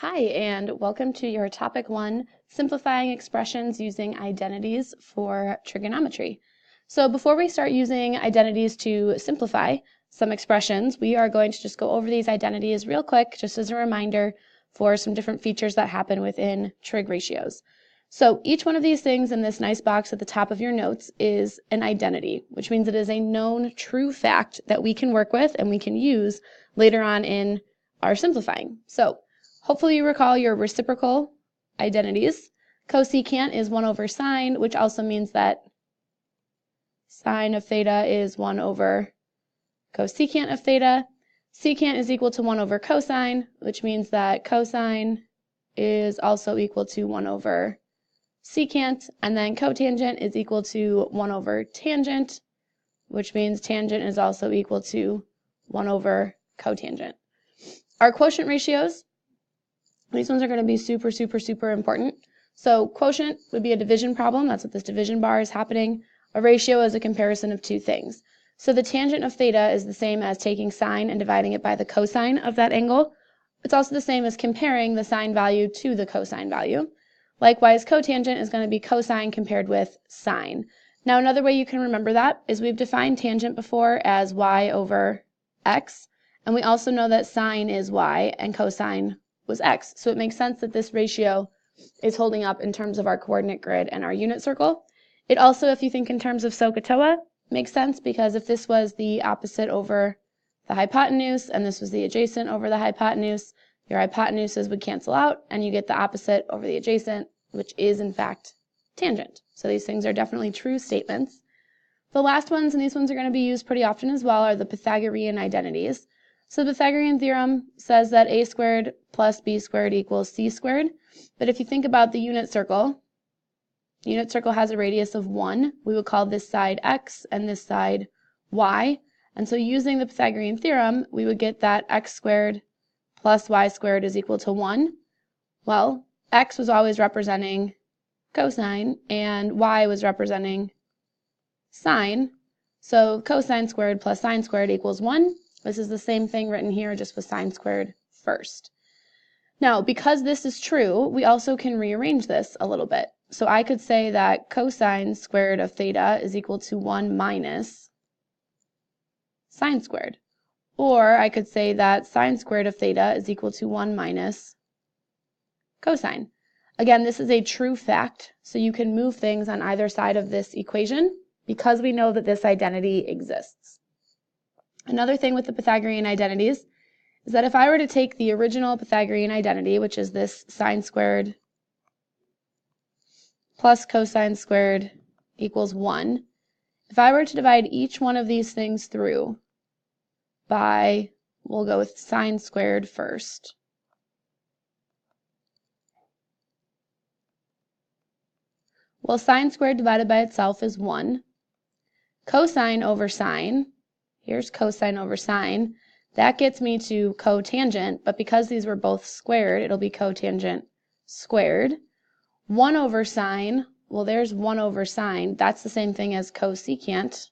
Hi, and welcome to your Topic 1, Simplifying Expressions Using Identities for Trigonometry. So before we start using identities to simplify some expressions, we are going to just go over these identities real quick, just as a reminder for some different features that happen within trig ratios. So each one of these things in this nice box at the top of your notes is an identity, which means it is a known true fact that we can work with and we can use later on in our simplifying. So hopefully you recall your reciprocal identities. Cosecant is 1 over sine, which also means that sine of theta is 1 over cosecant of theta. Secant is equal to 1 over cosine, which means that cosine is also equal to 1 over secant. And then cotangent is equal to 1 over tangent, which means tangent is also equal to 1 over cotangent. Our quotient ratios, these ones are going to be super important. So quotient would be a division problem. That's what this division bar is happening. A ratio is a comparison of two things. So the tangent of theta is the same as taking sine and dividing it by the cosine of that angle. It's also the same as comparing the sine value to the cosine value. Likewise, cotangent is going to be cosine compared with sine. Now another way you can remember that is we've defined tangent before as y over x, and we also know that sine is y and cosine was x. So it makes sense that this ratio is holding up in terms of our coordinate grid and our unit circle. It also, if you think in terms of SOHCAHTOA, makes sense because if this was the opposite over the hypotenuse and this was the adjacent over the hypotenuse, your hypotenuses would cancel out and you get the opposite over the adjacent, which is in fact tangent. So these things are definitely true statements. The last ones, and these ones are going to be used pretty often as well, are the Pythagorean identities. So the Pythagorean theorem says that a squared plus b squared equals c squared. But if you think about the unit circle has a radius of 1. We would call this side x and this side y. And so using the Pythagorean theorem, we would get that x squared plus y squared is equal to 1. Well, x was always representing cosine and y was representing sine. So cosine squared plus sine squared equals 1. This is the same thing written here, just with sine squared first. Now, because this is true, we also can rearrange this a little bit. So I could say that cosine squared of theta is equal to 1 minus sine squared. Or I could say that sine squared of theta is equal to 1 minus cosine. Again, this is a true fact, so you can move things on either side of this equation because we know that this identity exists. Another thing with the Pythagorean identities is that if I were to take the original Pythagorean identity, which is this sine squared plus cosine squared equals 1, if I were to divide each one of these things through by, we'll go with sine squared first. Well, sine squared divided by itself is 1. Cosine over sine, here's cosine over sine. That gets me to cotangent, but because these were both squared, it'll be cotangent squared. 1 over sine, well, there's 1 over sine. That's the same thing as cosecant.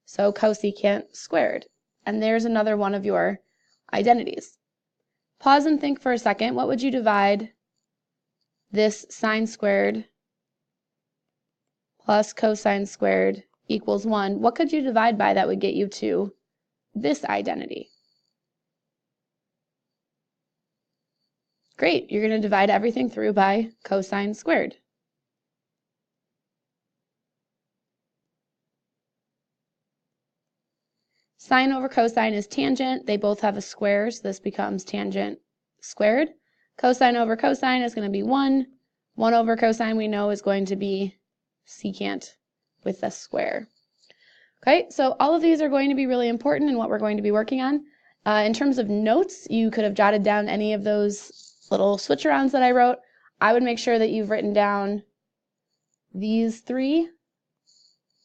So cosecant squared. And there's another one of your identities. Pause and think for a second. What would you divide this sine squared plus cosine squared equals 1? What could you divide by that would get you to this identity? Great, you're going to divide everything through by cosine squared. Sine over cosine is tangent. They both have a square, so this becomes tangent squared. Cosine over cosine is going to be 1. 1 over cosine we know is going to be secant with a square. Okay, so all of these are going to be really important in what we're going to be working on. In terms of notes, you could have jotted down any of those little switch arounds that I wrote. I would make sure that you've written down these 3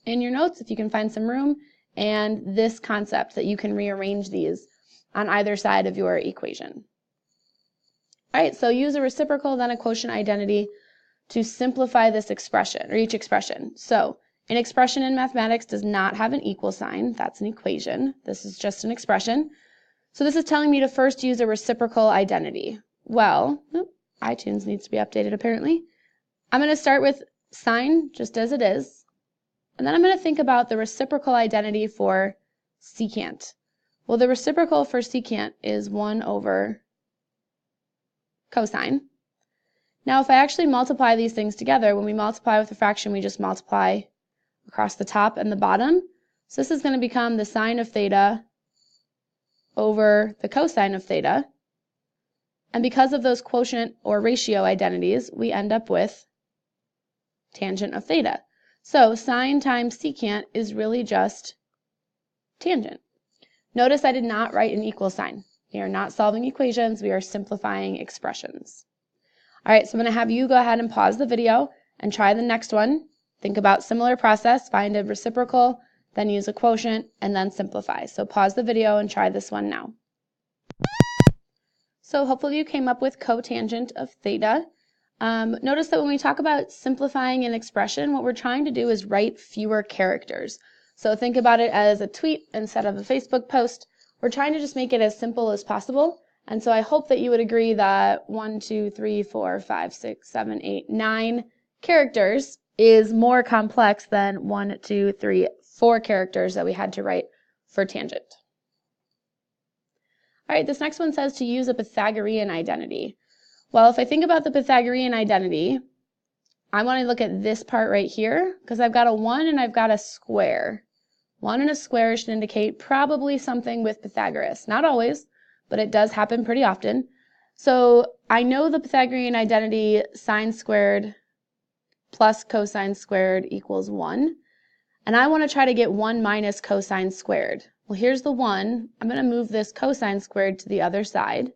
in your notes if you can find some room, and this concept that you can rearrange these on either side of your equation. All right, so use a reciprocal, then a quotient identity to simplify this expression, or each expression. So an expression in mathematics does not have an equal sign. That's an equation. This is just an expression. So this is telling me to first use a reciprocal identity. Well, iTunes needs to be updated apparently. I'm going to start with sine just as it is, and then I'm going to think about the reciprocal identity for secant. Well, the reciprocal for secant is 1 over cosine. Now, if I actually multiply these things together, when we multiply with a fraction, we just multiply across the top and the bottom. So this is going to become the sine of theta over the cosine of theta. And because of those quotient or ratio identities, we end up with tangent of theta. So sine times secant is really just tangent. Notice I did not write an equal sign. We are not solving equations, we are simplifying expressions. All right, so I'm going to have you go ahead and pause the video and try the next one. Think about similar process, find a reciprocal, then use a quotient, and then simplify. So pause the video and try this one now. So hopefully you came up with cotangent of theta. Notice that when we talk about simplifying an expression, what we're trying to do is write fewer characters. So think about it as a tweet instead of a Facebook post. We're trying to just make it as simple as possible. And so I hope that you would agree that 1, 2, 3, 4, 5, 6, 7, 8, 9 characters is more complex than 1, 2, 3, 4 characters that we had to write for tangent. All right, this next one says to use a Pythagorean identity. Well, if I think about the Pythagorean identity, I want to look at this part right here because I've got a 1 and I've got a square. 1 and a square should indicate probably something with Pythagoras. Not always, but it does happen pretty often. So I know the Pythagorean identity sine squared plus cosine squared equals 1. And I want to try to get 1 minus cosine squared. Well, here's the 1. I'm going to move this cosine squared to the other side,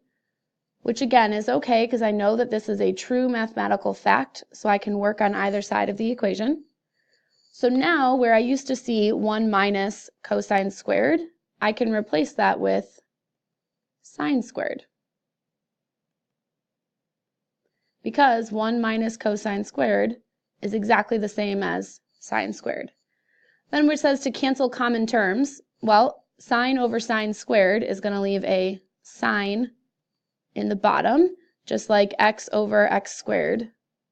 which again is okay because I know that this is a true mathematical fact, so I can work on either side of the equation. So now where I used to see 1 minus cosine squared, I can replace that with sine squared. Because 1 minus cosine squared is exactly the same as sine squared. Then where it says to cancel common terms, well, sine over sine squared is going to leave a sine in the bottom, just like x over x squared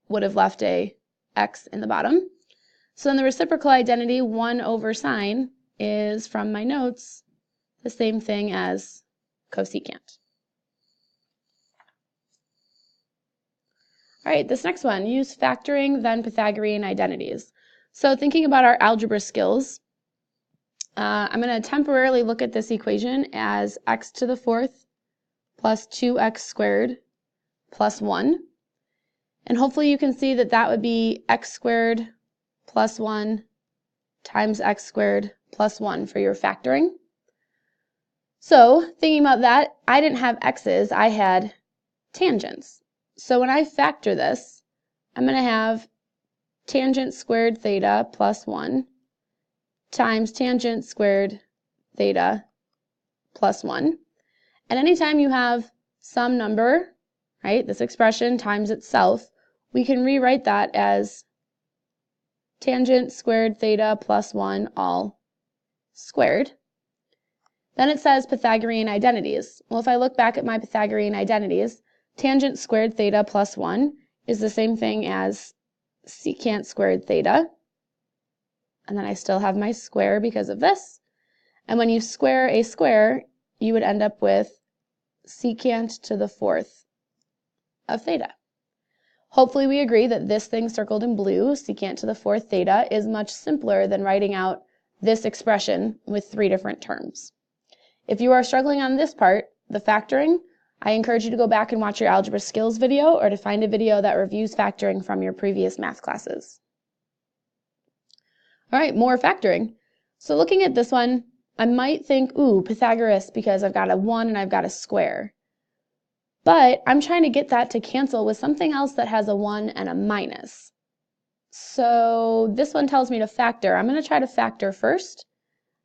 would have left a x in the bottom. So in the reciprocal identity, 1 over sine is, from my notes, the same thing as cosecant. All right, this next one, use factoring, then Pythagorean identities. So thinking about our algebra skills, I'm going to temporarily look at this equation as x to the 4th plus 2x squared plus 1. And hopefully you can see that that would be x squared plus 1 times x squared plus 1 for your factoring. So thinking about that, I didn't have x's, I had tangents. So when I factor this, I'm going to have tangent squared theta plus 1 times tangent squared theta plus 1. And anytime you have some number, right, this expression times itself, we can rewrite that as tangent squared theta plus 1 all squared. Then it says Pythagorean identities. Well, if I look back at my Pythagorean identities, tangent squared theta plus 1 is the same thing as secant squared theta. And then I still have my square because of this. And when you square a square, you would end up with secant to the 4th of theta. Hopefully we agree that this thing circled in blue, secant to the 4th theta, is much simpler than writing out this expression with 3 different terms. If you are struggling on this part, the factoring, I encourage you to go back and watch your algebra skills video or to find a video that reviews factoring from your previous math classes. All right, more factoring. So looking at this one, I might think, ooh, Pythagoras, because I've got a 1 and I've got a square. But I'm trying to get that to cancel with something else that has a 1 and a minus. So this one tells me to factor. I'm going to try to factor first.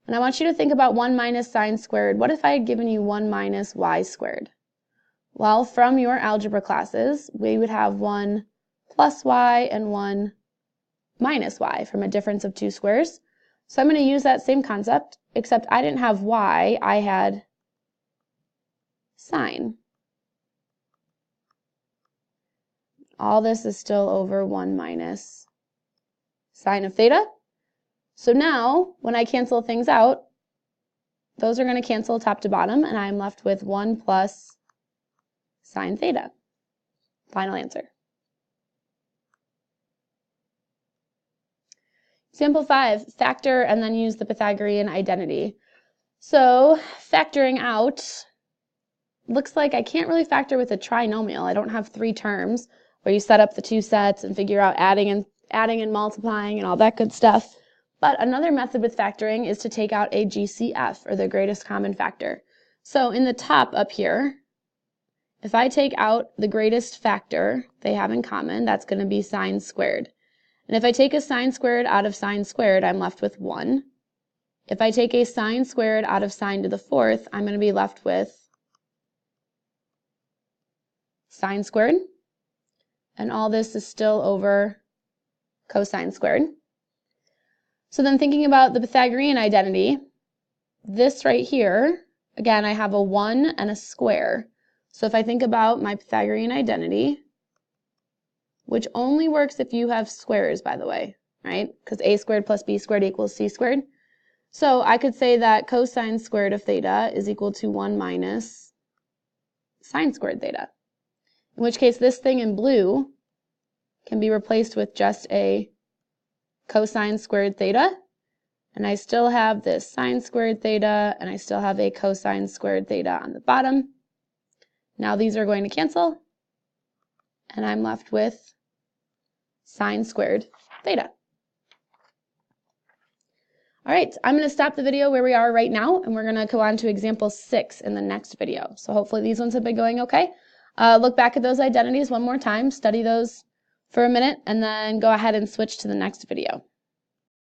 And I want you to think about 1 minus sine squared. What if I had given you 1 minus y squared? Well, from your algebra classes, we would have 1 plus y and 1 minus y from a difference of 2 squares. So I'm going to use that same concept, except I didn't have y, I had sine. All this is still over 1 minus sine of theta. So now, when I cancel things out, those are going to cancel top to bottom, and I'm left with 1 plus sine theta. Final answer. Example 5, factor and then use the Pythagorean identity. So factoring out, looks like I can't really factor with a trinomial. I don't have 3 terms where you set up the 2 sets and figure out adding and multiplying and all that good stuff. But another method with factoring is to take out a GCF, or the greatest common factor. So in the top up here, if I take out the greatest factor they have in common, that's going to be sine squared. And if I take a sine squared out of sine squared, I'm left with 1. If I take a sine squared out of sine to the 4th, I'm going to be left with sine squared. And all this is still over cosine squared. So then thinking about the Pythagorean identity, this right here, again, I have a 1 and a square. So if I think about my Pythagorean identity, which only works if you have squares, by the way, right? Because a squared plus b squared equals c squared. So I could say that cosine squared of theta is equal to 1 minus sine squared theta. In which case this thing in blue can be replaced with just a cosine squared theta. And I still have this sine squared theta, and I still have a cosine squared theta on the bottom. Now these are going to cancel, and I'm left with sine squared theta. All right, I'm going to stop the video where we are right now, and we're going to go on to example 6 in the next video. So hopefully these ones have been going okay. Look back at those identities one more time, study those for a minute, and then go ahead and switch to the next video.